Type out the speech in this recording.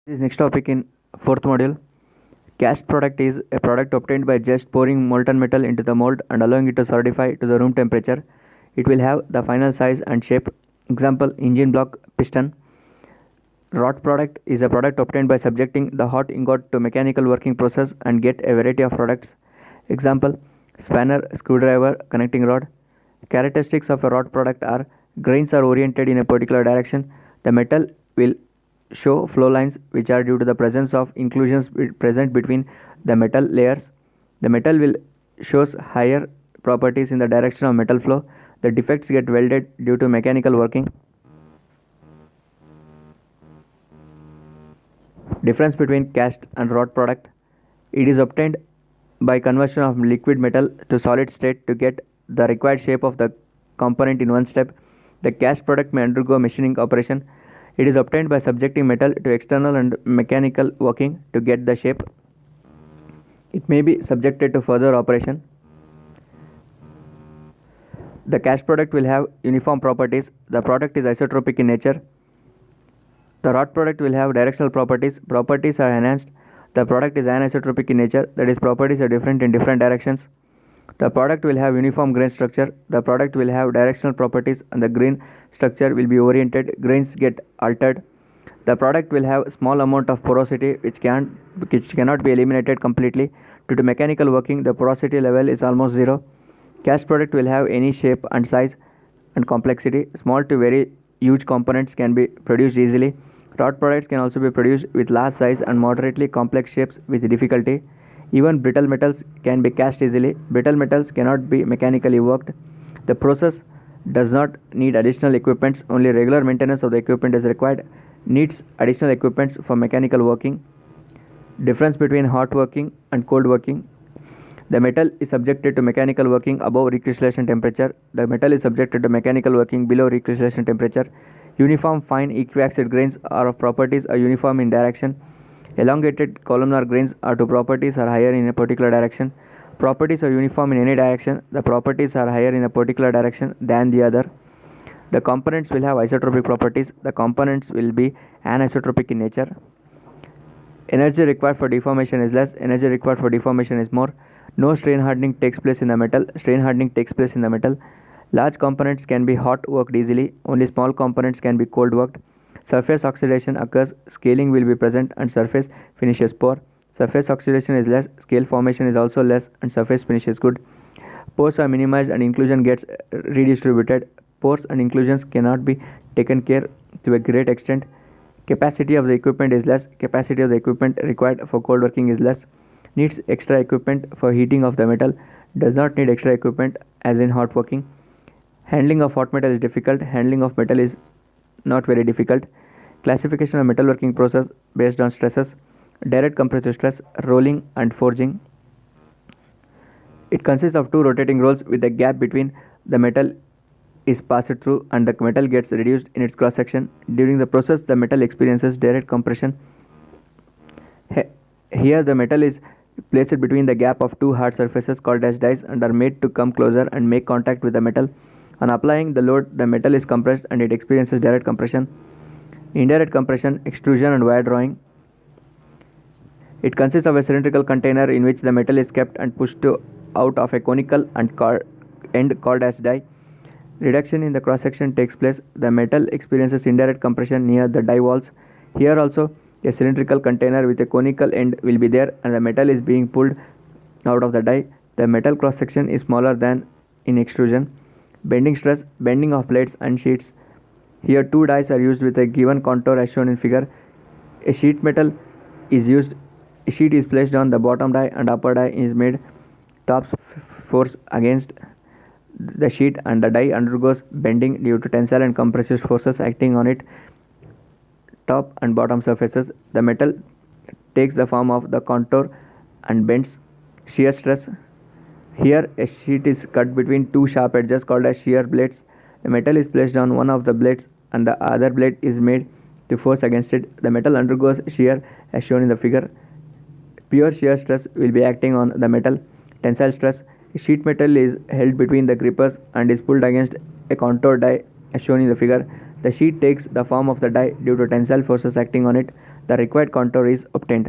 This next topic in fourth module. Cast product is a product obtained by just pouring molten metal into the mold and allowing it to solidify to the room temperature. It will have the final size and shape. Example: engine block, piston. Wrought product is a product obtained by subjecting the hot ingot to mechanical working process and get a variety of products. Example: spanner, screwdriver, connecting rod. Characteristics of a wrought product are: grains are oriented in a particular direction. The metal will show flow lines which are due to the presence of inclusions present between the metal layers. The metal will shows higher properties in the direction of metal flow. The defects get welded due to mechanical working. Difference between cast and wrought product. It is obtained by conversion of liquid metal to solid state to get the required shape of the component in one step. The cast product may undergo machining operation. It is obtained by subjecting metal to external and mechanical working to get the shape. It may be subjected to further operation. The cast product will have uniform properties. The product is isotropic in nature. The wrought product will have directional properties. Properties are enhanced. The product is anisotropic in nature, that is, properties are different in different directions. The product will have uniform grain structure. The product will have directional properties and the grain structure will be oriented. Grains get altered. The product will have small amount of porosity which cannot be eliminated completely. Due to mechanical working, the porosity level is almost zero. Cast product will have any shape and size and complexity. Small to very huge components can be produced easily. Wrought products can also be produced with large size and moderately complex shapes with difficulty. Even brittle metals can be cast easily. Brittle metals cannot be mechanically worked. The process does not need additional equipments. Only regular maintenance of the equipment is required. Needs additional equipments for mechanical working. Difference between hot working and cold working. The metal is subjected to mechanical working above recrystallization temperature. The metal is subjected to mechanical working below recrystallization temperature. Uniform fine equiaxed grains are of properties are uniform in direction. Elongated columnar grains are to properties are higher in a particular direction. Properties are uniform in any direction. The properties are higher in a particular direction than the other. The components will have isotropic properties. The components will be anisotropic in nature. Energy required for deformation is less. Energy required for deformation is more. No strain hardening takes place in the metal. Strain hardening takes place in the metal. Large components can be hot worked easily. Only small components can be cold worked. Surface oxidation occurs. Scaling will be present and surface finish is poor. Surface oxidation is less. Scale formation is also less and surface finish is good. Pores are minimized and inclusion gets redistributed. Pores and inclusions cannot be taken care to a great extent. Capacity of the equipment is less. Capacity of the equipment required for cold working is less. Needs extra equipment for heating of the metal. Does not need extra equipment as in hot working. Handling of hot metal is difficult. Handling of metal is not very difficult. Classification of metalworking process based on stresses: direct compressive stress, rolling and forging. It consists of two rotating rolls with a gap between the metal is passed through and the metal gets reduced in its cross section. During the process, the metal experiences direct compression. Here the metal is placed between the gap of two hard surfaces called as dies and are made to come closer and make contact with the metal. On applying the load, the metal is compressed and it experiences direct compression. Indirect compression, extrusion and wire drawing. It consists of a cylindrical container in which the metal is kept and pushed out of a conical end called as die. Reduction in the cross section takes place. The metal experiences indirect compression near the die walls. Here also a cylindrical container with a conical end will be there and the metal is being pulled out of the die. The metal cross section is smaller than in extrusion. Bending stress, bending of plates and sheets. Here two dies are used with a given contour as shown in figure. A sheet metal is used. A sheet is placed on the bottom die and upper die is made. Top force against the sheet and the die undergoes bending due to tensile and compressive forces acting on it. Top and bottom surfaces. The metal takes the form of the contour and bends. Shear stress. Here a sheet is cut between two sharp edges called as shear blades. The metal is placed on one of the blades and the other blade is made to force against it. The metal undergoes shear as shown in the figure. Pure shear stress will be acting on the metal. Tensile stress. Sheet metal is held between the grippers and is pulled against a contour die as shown in the figure. The sheet takes the form of the die due to tensile forces acting on it. the required contour is obtained.